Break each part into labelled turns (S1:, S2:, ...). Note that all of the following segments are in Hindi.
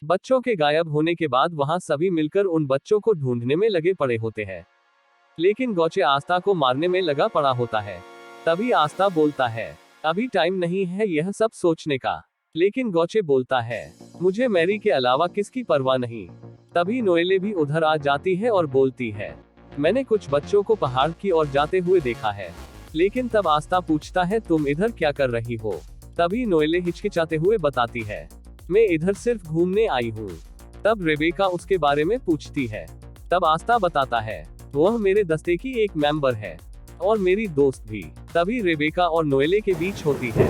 S1: बच्चों के गायब होने के बाद वहां सभी मिलकर उन बच्चों को ढूंढने में लगे पड़े होते हैं, लेकिन गोचे आस्था को मारने में लगा पड़ा होता है। तभी आस्था बोलता है, अभी टाइम नहीं है यह सब सोचने का। लेकिन गोचे बोलता है, मुझे मैरी के अलावा किसकी परवाह नहीं। तभी नोएले भी उधर आ जाती है और बोलती है, मैंने कुछ बच्चों को पहाड़ की ओर जाते हुए देखा है। लेकिन तब आस्था पूछता है, तुम इधर क्या कर रही हो। तभी नोएले हिचकिचाते हुए बताती है, मैं इधर सिर्फ घूमने आई हूँ। तब रेबेका उसके बारे में पूछती है। तब आस्था बताता है, वह मेरे दस्ते की एक मेंबर है और मेरी दोस्त भी। तभी रेबेका और नोएले के बीच होती है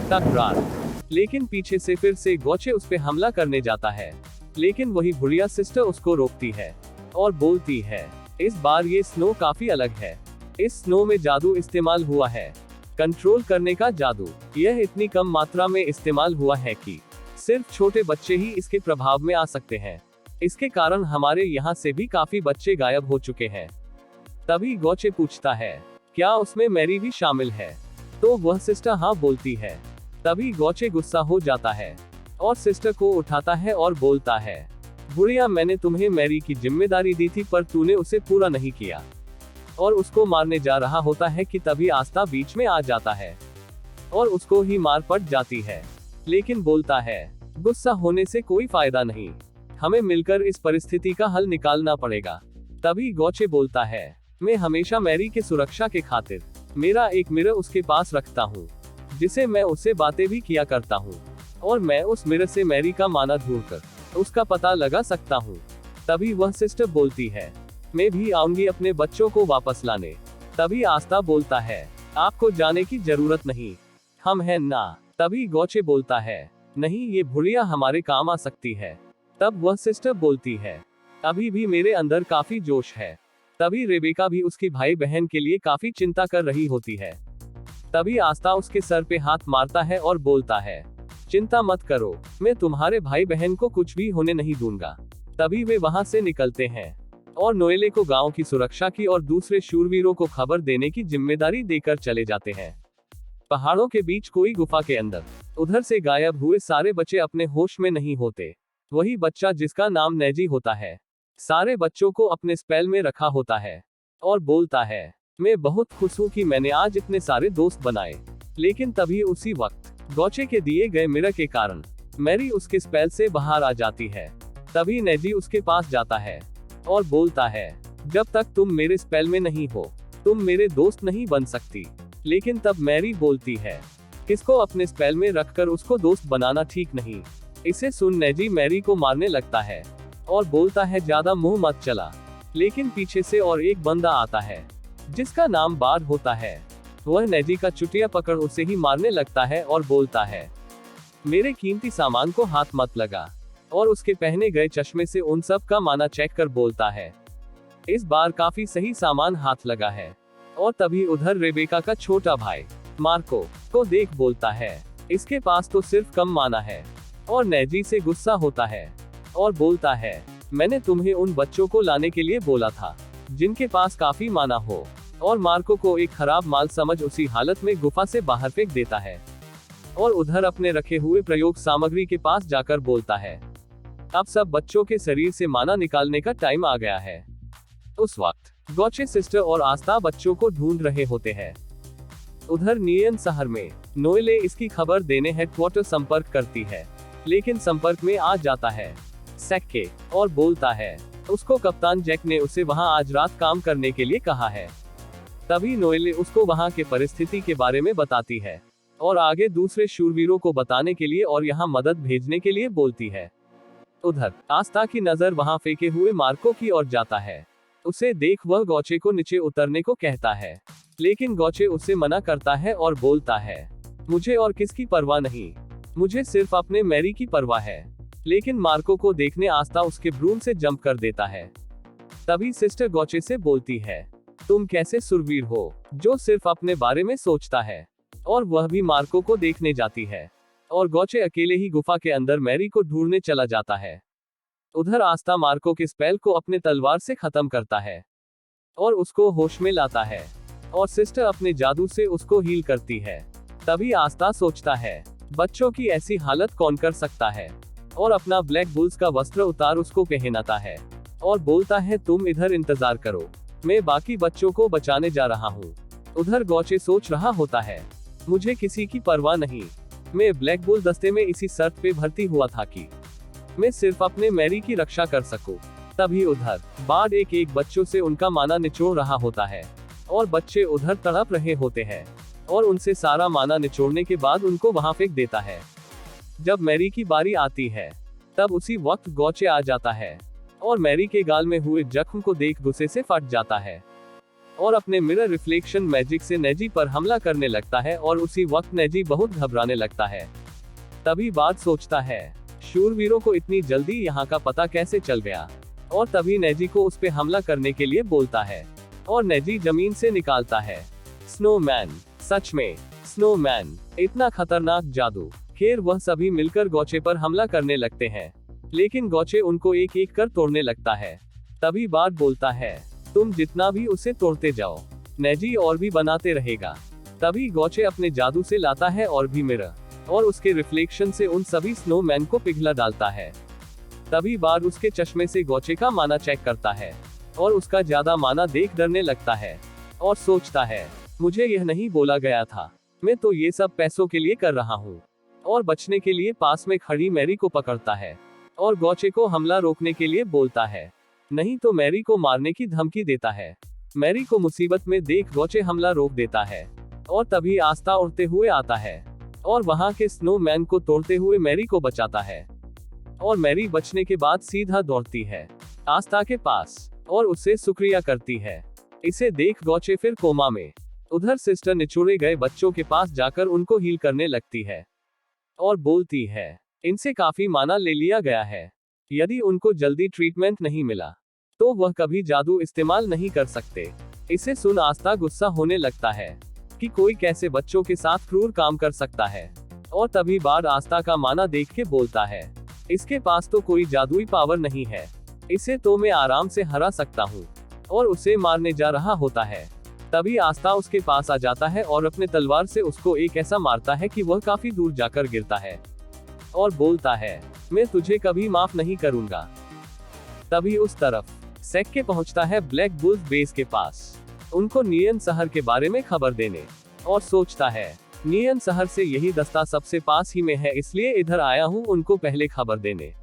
S1: तकरार, लेकिन पीछे से फिर से गोचे उस पे हमला करने जाता है। लेकिन वही बुढ़िया सिस्टर उसको रोकती है और बोलती है, इस बार ये स्नो काफी अलग है। इस स्नो में जादू इस्तेमाल हुआ है, कंट्रोल करने का जादू। यह इतनी कम मात्रा में इस्तेमाल हुआ है कि सिर्फ छोटे बच्चे ही इसके प्रभाव में आ सकते हैं। इसके कारण हमारे यहाँ से भी काफी बच्चे गायब हो चुके हैं। तभी गोचे पूछता है, क्या उसमें मैरी भी शामिल है। तो वह सिस्टर हाँ बोलती है। तभी गोचे गुस्सा हो जाता है और सिस्टर को उठाता है और बोलता है, बुढ़िया, मैंने तुम्हें मैरी की जिम्मेदारी दी थी पर तूने उसे पूरा नहीं किया। और उसको मारने जा रहा होता है कि तभी आस्था बीच में आ जाता है और उसको ही मार पड़ जाती है। लेकिन बोलता है, गुस्सा होने से कोई फायदा नहीं, हमें मिलकर इस परिस्थिति का हल निकालना पड़ेगा। तभी गोचे बोलता है, मैं हमेशा मैरी के सुरक्षा के खातिर मेरा एक मिरर उसके पास रखता हूँ, जिसे मैं उससे बातें भी किया करता हूँ और मैं उस मिरर से मैरी का माना ढूंढकर उसका पता लगा सकता हूँ। तभी वह सिस्टर बोलती है, मैं भी आऊंगी अपने बच्चों को वापस लाने। तभी आस्था बोलता है, आपको जाने की जरूरत नहीं, हम हैं ना। तभी गोचे बोलता है, नहीं, ये बुढ़िया हमारे काम आ सकती है। तब वह सिस्टर बोलती है, अभी भी मेरे अंदर काफी जोश है। तभी रेबेका भी उसकी भाई बहन के लिए काफी चिंता कर रही होती है। तभी आस्था उसके सर पे हाथ मारता है और बोलता है, चिंता मत करो, मैं तुम्हारे भाई बहन को कुछ भी होने नहीं दूंगा। तभी वे वहां से निकलते हैं और नोएले को गांव की सुरक्षा की और दूसरे शूरवीरों को खबर देने की जिम्मेदारी देकर चले जाते हैं। पहाड़ों के बीच कोई गुफा के अंदर उधर से गायब हुए सारे बच्चे अपने होश में नहीं होते। वही बच्चा जिसका नाम नेजी होता है, सारे बच्चों को अपने स्पेल में रखा होता है और बोलता है, मैं बहुत खुश हूँ कि मैंने आज इतने सारे दोस्त बनाए। लेकिन तभी उसी वक्त गोचे के दिए गए मिरर के कारण मैरी उसके स्पेल से बाहर आ जाती है। तभी नेजी उसके पास जाता है और बोलता है, जब तक तुम मेरे स्पेल में नहीं हो तुम मेरे दोस्त नहीं बन सकती। लेकिन तब मैरी बोलती है, किसको अपने स्पेल में रखकर उसको दोस्त बनाना ठीक नहीं। इसे सुन नेजी मैरी को मारने लगता है और बोलता है, ज्यादा मुंह मत चला। लेकिन पीछे से और एक बंदा आता है जिसका नाम बार होता है। वह नेजी का चुटिया पकड़ उसे ही मारने लगता है और बोलता है, मेरे कीमती सामान को हाथ मत लगा। और उसके पहने गए चश्मे से उन सब का माना चेक कर बोलता है, इस बार काफी सही सामान हाथ लगा है। और तभी उधर रेबेका का छोटा भाई मार्को को देख बोलता है, इसके पास तो सिर्फ कम माना है। और नेजी से गुस्सा होता है और बोलता है, मैंने तुम्हें उन बच्चों को लाने के लिए बोला था जिनके पास काफी माना हो। और मार्को को एक खराब माल समझ उसी हालत में गुफा से बाहर फेंक देता है और उधर अपने रखे हुए प्रयोग सामग्री के पास जाकर बोलता है, अब सब बच्चों के शरीर से माना निकालने का टाइम आ गया है। उस वक्त गोचे सिस्टर और आस्था बच्चों को ढूंढ रहे होते हैं। उधर नियन शहर में नोएले इसकी खबर देने हेडक्वार्टर संपर्क करती है, लेकिन संपर्क में आ जाता है सैक्के और बोलता है, उसको कप्तान जैक ने उसे वहां आज रात काम करने के लिए कहा है। तभी नोएले उसको वहां के परिस्थिति के बारे में बताती है और आगे दूसरे शूरवीरों को बताने के लिए और यहाँ मदद भेजने के लिए बोलती है। उधर आस्था की नजर वहां फेंके हुए मार्को की ओर जाता है। उसे देख वह गोचे को नीचे उतरने को कहता है, लेकिन गोचे उसे मना करता है और बोलता है, मुझे और किसकी परवाह नहीं, मुझे सिर्फ अपने मैरी की परवाह है। लेकिन मार्को को देखने आस्था उसके ब्रूम से जंप कर देता है। तभी सिस्टर गोचे से बोलती है, तुम कैसे सुरवीर हो जो सिर्फ अपने बारे में सोचता है। और वह भी मार्को को देखने जाती है और गोचे अकेले ही गुफा के अंदर मैरी को ढूंढने चला जाता है। उधर आस्था मार्को के स्पेल को अपने तलवार से खत्म करता है और उसको होश में लाता है और सिस्टर अपने जादू से उसको हील करती है। तभी आस्था सोचता है, बच्चों की ऐसी हालत कौन कर सकता है। और अपना ब्लैक बुल्स का वस्त्र उतार उसको पहनाता है और बोलता है तुम इधर इंतजार करो, मैं बाकी बच्चों को बचाने जा रहा हूँ। उधर गौचे सोच रहा होता है, मुझे किसी की परवाह नहीं, मैं ब्लैक बुल दस्ते में इसी शर्त पे भर्ती हुआ था कि मैं सिर्फ अपने मैरी की रक्षा कर सकूं। तभी उधर बार्ड एक बच्चों से उनका माना निचोड़ रहा होता है और बच्चे उधर तड़प रहे होते हैं और उनसे सारा माना निचोड़ने के बाद उनको वहां फेंक देता है। जब मैरी की बारी आती है तब उसी वक्त गौचे आ जाता है और मैरी के गाल में हुए जख्म को देख गुस्से से फट जाता है और अपने मिरर रिफ्लेक्शन मैजिक से नेजी पर हमला करने लगता है और उसी वक्त नेजी बहुत घबराने लगता है। तभी बार्ड सोचता है, शूरवीरों को इतनी जल्दी यहाँ का पता कैसे चल गया, और तभी नेजी को उस पे हमला करने के लिए बोलता है और नेजी जमीन से निकालता है स्नोमैन। सच में स्नोमैन, इतना खतरनाक जादू। खैर वह सभी मिलकर गौचे पर हमला करने लगते हैं, लेकिन गौचे उनको एक एक कर तोड़ने लगता है। तभी बार्ड बोलता है, तुम जितना भी उसे तोड़ते जाओ, नेजी और भी बनाते रहेगा। तभी गौचे अपने जादू से लाता है और भी मिरर और उसके रिफ्लेक्शन से उन सभी स्नोमैन को पिघला डालता है। तभी बार्ड उसके चश्मे से गौचे का माना चेक करता है और उसका ज्यादा माना देख डरने लगता है और सोचता है, मुझे यह नहीं बोला गया था, मैं तो ये सब पैसों के लिए कर रहा हूँ। और बचने के लिए पास में खड़ी मैरी को पकड़ता है और गौचे को हमला रोकने के लिए बोलता है, नहीं तो मैरी को मारने की धमकी देता है। मैरी को मुसीबत में देख गौचे हमला रोक देता है और तभी आस्था उड़ते हुए आता है और वहां के स्नोमैन को तोड़ते हुए मैरी को बचाता है। और मैरी बचने के बाद सीधा दौड़ती है आस्था के पास और उससे शुक्रिया करती है। इसे देख गौचे फिर कोमा में। उधर सिस्टर निचोड़े गए बच्चों के पास जाकर उनको हील करने लगती है और बोलती है, इनसे काफी माना ले लिया गया है, यदि उनको जल्दी ट्रीटमेंट नहीं मिला तो वह कभी जादू इस्तेमाल नहीं कर सकते। इसे सुन आस्था गुस्सा होने लगता है कि कोई कैसे बच्चों के साथ क्रूर काम कर सकता है। और तभी बार्ड आस्था का माना देख के बोलता है, इसके पास तो कोई जादुई पावर नहीं है, इसे तो मैं आराम से हरा सकता हूँ, और उसे मारने जा रहा होता है। तभी आस्था उसके पास आ जाता है और अपने तलवार से उसको एक ऐसा मारता है कि वह काफी दूर जाकर गिरता है और बोलता है, मैं तुझे कभी माफ नहीं करूंगा। तभी उस तरफ सेक्के पहुंचता है ब्लैक बुल्स बेस के पास, उनको नियन शहर के बारे में खबर देने, और सोचता है नियन शहर से यही दस्ता सबसे पास ही में है, इसलिए इधर आया हूं उनको पहले खबर देने।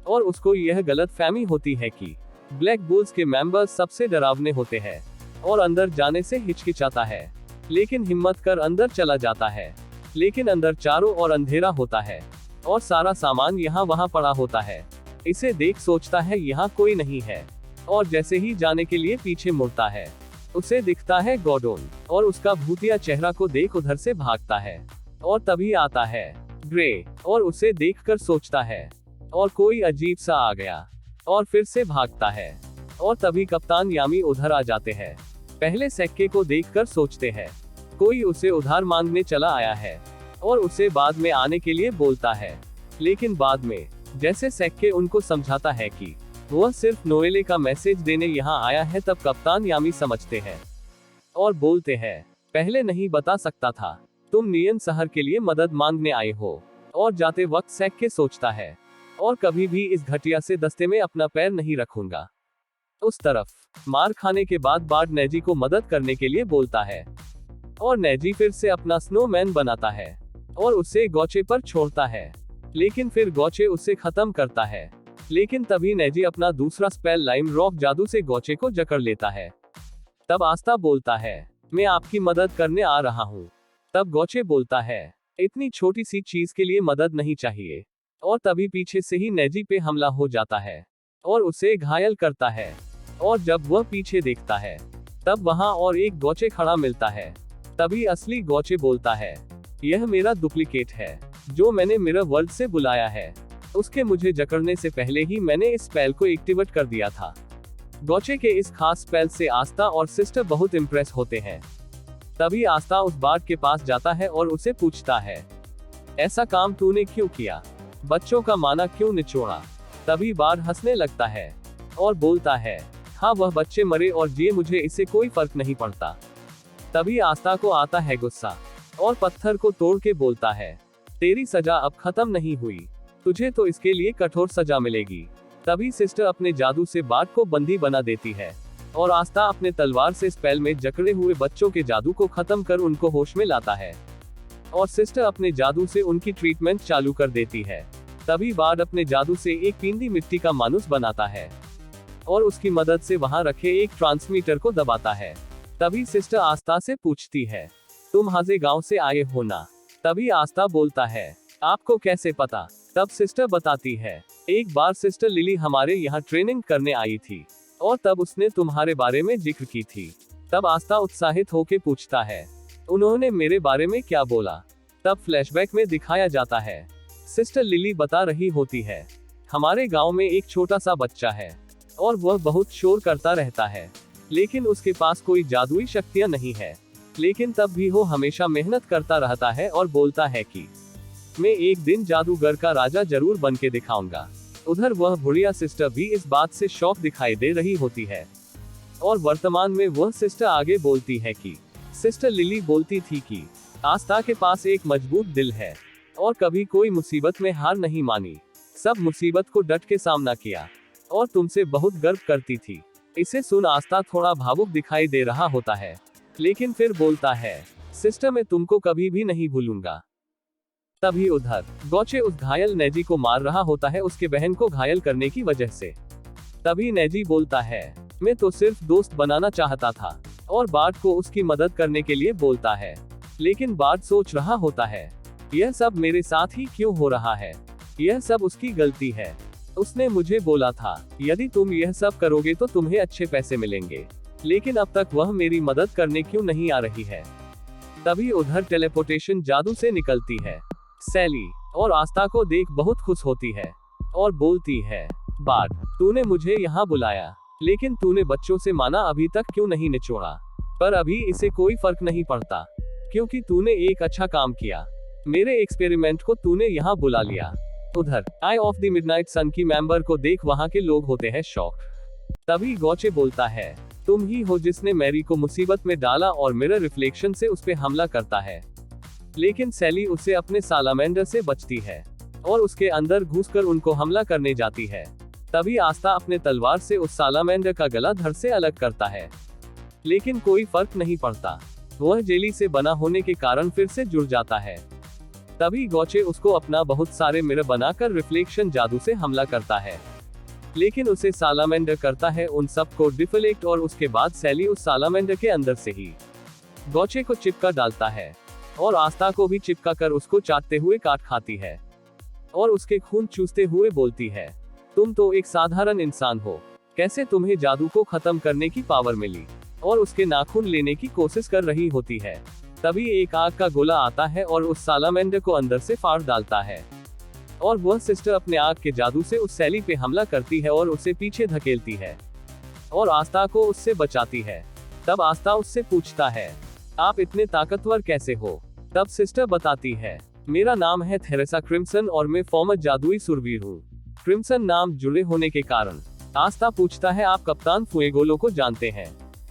S1: और उसको यह गलत फहमी होती है कि ब्लैक बुल्स के मेंबर्स सबसे डरावने होते हैं और अंदर जाने से हिचकिचाता है, लेकिन हिम्मत कर अंदर चला जाता है। लेकिन अंदर चारों ओर अंधेरा होता है और सारा सामान यहाँ वहाँ पड़ा होता है। इसे देख सोचता है यहाँ कोई नहीं है, और जैसे ही जाने के लिए पीछे मुड़ता है उसे दिखता है गॉर्डोन, और उसका भूतिया चेहरा को देख उधर से भागता है। और तभी आता है ग्रे और उसे देखकर सोचता है और कोई अजीब सा आ गया, और फिर से भागता है। और तभी कप्तान यामी उधर आ जाते हैं। पहले सेक्के को देखकर सोचते हैं कोई उसे उधार मांगने चला आया है और उसे बाद में आने के लिए बोलता है, लेकिन बाद में जैसे सेक्के उनको समझाता है कि वह सिर्फ नोएले का मैसेज देने यहाँ आया है, तब कप्तान यामी समझते हैं और बोलते हैं, पहले नहीं बता सकता था, तुम नियन शहर के लिए मदद मांगने आए हो। और जाते वक्त सेक्के सोचता है, और कभी भी इस घटिया से दस्ते में अपना पैर नहीं रखूंगा। उस तरफ मार खाने के बाद बार्ड नेजी को मदद करने के लिए बोलता है और नेजी फिर से अपना स्नोमैन बनाता है और उसे गौचे पर छोड़ता है, लेकिन फिर गौचे उसे खत्म करता है। लेकिन तभी नेजी अपना दूसरा स्पेल लाइम रॉक जादू से गौचे को जकड़ लेता है। तब आस्था बोलता है, मैं आपकी मदद करने आ रहा हूँ। तब गौचे बोलता है, इतनी छोटी सी चीज के लिए मदद नहीं चाहिए। और तभी पीछे से ही नेजी पे हमला हो जाता है और उसे घायल करता है। और जब वह पीछे देखता है तब वहां और एक गौचे खड़ा मिलता है। तभी असली गौचे बोलता है, यह मेरा डुप्लीकेट है जो मैंने मिरर वर्ल्ड से बुलाया है, उसके मुझे जकड़ने से पहले ही मैंने इस स्पेल को एक्टिवेट कर दिया था। गौचे के इस खास स्पेल से आस्था और सिस्टर बहुत इम्प्रेस होते हैं। तभी आस्था उस बार्ड के पास जाता है और उसे पूछता है, ऐसा काम तूने क्यों किया, बच्चों का माना क्यों निचोड़ा। तभी बार्ड हंसने लगता है और बोलता है, हाँ वह बच्चे मरे और जिए मुझे इससे कोई फर्क नहीं पड़ता। तभी आस्था को आता है गुस्सा और पत्थर को तोड़ के बोलता है, तेरी सजा अब खत्म नहीं हुई, तुझे तो इसके लिए कठोर सजा मिलेगी। तभी सिस्टर अपने जादू से बार्ट को बंदी बना देती है और आस्था अपने तलवार से स्पेल में जकड़े हुए बच्चों के जादू को खत्म कर उनको होश में लाता है और सिस्टर अपने जादू से उनकी ट्रीटमेंट चालू कर देती है। तभी बार्ट अपने जादू से एक पींदी मिट्टी का मानुस बनाता है और उसकी मदद से वहां रखे एक ट्रांसमीटर को दबाता है। तभी सिस्टर आस्था से पूछती है, तुम हाजे गांव से आए हो ना? तभी आस्था बोलता है, आपको कैसे पता? तब सिस्टर बताती है, एक बार सिस्टर लिली हमारे यहाँ ट्रेनिंग करने आई थी और तब उसने तुम्हारे बारे में जिक्र की थी। तब आस्था उत्साहित होकर पूछता है, उन्होंने मेरे बारे में क्या बोला? तब फ्लैशबैक में दिखाया जाता है, सिस्टर लिली बता रही होती है, हमारे गांव में एक छोटा सा बच्चा है और वह बहुत शोर करता रहता है, लेकिन उसके पास कोई जादुई शक्तियां नहीं है, लेकिन तब भी वो हमेशा मेहनत करता रहता है और बोलता है कि मैं एक दिन जादूगर का राजा जरूर बन के दिखाऊंगा। उधर वह बुढ़िया सिस्टर भी इस बात से शौक दिखाई दे रही होती है और वर्तमान में वह सिस्टर आगे बोलती है कि सिस्टर लिली बोलती थी कि आस्था के पास एक मजबूत दिल है और कभी कोई मुसीबत में हार नहीं मानी, सब मुसीबत को डट के सामना किया और तुमसे बहुत गर्व करती थी। इसे सुन आस्था थोड़ा भावुक दिखाई दे रहा होता है, लेकिन फिर बोलता है, सिस्टर मैं तुमको कभी भी नहीं भूलूंगा। तभी उधर गोचे उस घायल नेजी को मार रहा होता है उसके बहन को घायल करने की वजह से। तभी नेजी बोलता है, मैं तो सिर्फ दोस्त बनाना चाहता था, और बार्ट को उसकी मदद करने के लिए बोलता है। लेकिन बार्ट सोच रहा होता है, यह सब मेरे साथ ही क्यों हो रहा है? यह सब उसकी गलती है। उसने मुझे बोला था, यदि तुम यह सब करोगे तो तुम्हें अच्छे पैसे मिलेंगे, लेकिन अब तक वह मेरी मदद करने क्यों नहीं आ रही है? तभी उधर टेलीपोर्टेशन जादू से निकलती है। सैली और आस्था को देख बहुत खुश होती है और बोलती है, बार्ट तूने मुझे यहाँ बुलाया, लेकिन तूने बच्चों से माना अभी तक क्यों नहीं निचोड़ा? पर अभी इसे कोई फर्क नहीं पड़ता, क्योंकि तूने एक अच्छा काम किया। मेरे एक्सपेरिमेंट को तूने यहाँ बुला लिया। उधर आई ऑफ द मिडनाइट सन की मेंबर को देख वहाँ के लोग होते हैं शॉक। तभी गोचे बोलता है, तुम ही हो जिसने मैरी को मुसीबत में डाला और मिरर रिफ्लेक्शन से उस पे हमला करता है। लेकिन सैली उससे अपने सालामेंडर से बचती है और उसके अंदर घुसकर उनको हमला करने जाती है। तभी आस्था अपने तलवार से उस सालामेंडर का गला धड़ से अलग करता है, लेकिन कोई फर्क नहीं पड़ता, वह जेली से बना होने के कारण फिर से जुड़ जाता है। तभी गोचे उसको अपना बहुत सारे मिरर बनाकर रिफ्लेक्शन जादू से हमला करता है, लेकिन उसे सालामेंडर करता है उन सब को डिफ्लेक्ट और उसके बाद सैली उस सालामेंडर के अंदर से ही गोचे को चिपका डालता है और आस्था को भी चिपका कर उसको चाटते हुए काट खाती है और उसके खून चूसते हुए बोलती है, तुम तो एक साधारण इंसान हो, कैसे तुम्हें जादू को खत्म करने की पावर मिली? और उसके नाखून लेने की कोशिश कर रही होती है। तभी एक आग का गोला आता है और उस सालामेंडर को अंदर से फाड़ डालता है और वह सिस्टर अपने आग के जादू से उस सैली पे हमला करती है और उसे पीछे धकेलती है और आस्था को उससे बचाती है। तब आस्था उससे पूछता है, आप इतने ताकतवर कैसे हो? तब सिस्टर बताती है, मेरा नाम है थेरेसा क्रिम्सन और मैं फॉर्मर जादुई सुरवीर हूँ। क्रिम्सन नाम जुड़े होने के कारण। आस्था पूछता है, आप कप्तान फुएगोलो को जानते हैं?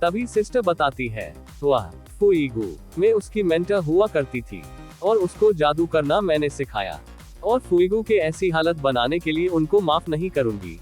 S1: तभी सिस्टर बताती है, वाह फुईगो, मैं उसकी मेंटर हुआ करती थी और उसको जादू करना मैंने सिखाया और फुईगो के ऐसी हालत बनाने के लिए उनको माफ नहीं करूंगी।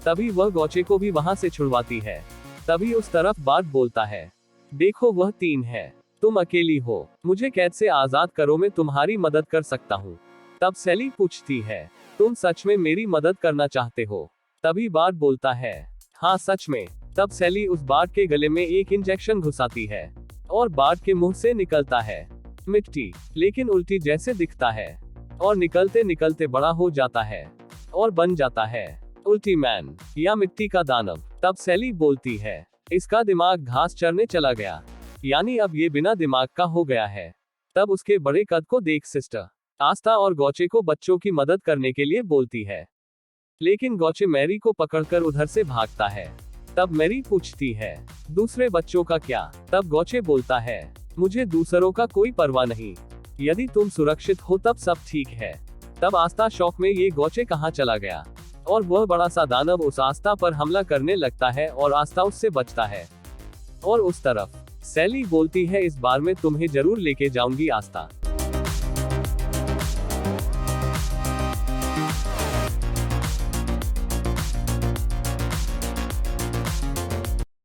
S1: तभी वह गोचे को भी वहां से छुड़वाती है। तभी उस तरफ बार्ट बोलता है, देखो वह 3 है, तुम अकेली हो, मुझे कैद से आजाद करो, मैं तुम्हारी मदद कर सकता हूँ। तब सैली पूछती है, तुम सच में मेरी मदद करना चाहते हो? तभी बार्ट बोलता है, हाँ सच में। तब सैली उस बार्ट के गले में एक इंजेक्शन घुसाती है और बार्ट के मुंह से निकलता है मिट्टी, लेकिन उल्टी जैसे दिखता है और निकलते निकलते बड़ा हो जाता है और बन जाता है उल्टी मैन या मिट्टी का दानव। तब सैली बोलती है, इसका दिमाग घास चरने चला गया, यानी अब ये बिना दिमाग का हो गया है। तब उसके बड़े कद को देख सिस्टर आस्था और गोचे को बच्चों की मदद करने के लिए बोलती है, लेकिन गोचे मैरी को पकड़कर उधर से भागता है। तब मैरी पूछती है, दूसरे बच्चों का क्या? तब गोचे बोलता है, मुझे दूसरों का कोई परवाह नहीं, यदि तुम सुरक्षित हो तब सब ठीक है। तब आस्था शौक में ये गोचे कहाँ चला गया और वह बड़ा सा दानव उस आस्था पर हमला करने लगता है और आस्था उससे बचता है। और उस तरफ सैली बोलती है, इस बार मैं तुम्हें जरूर लेके जाऊंगी आस्था।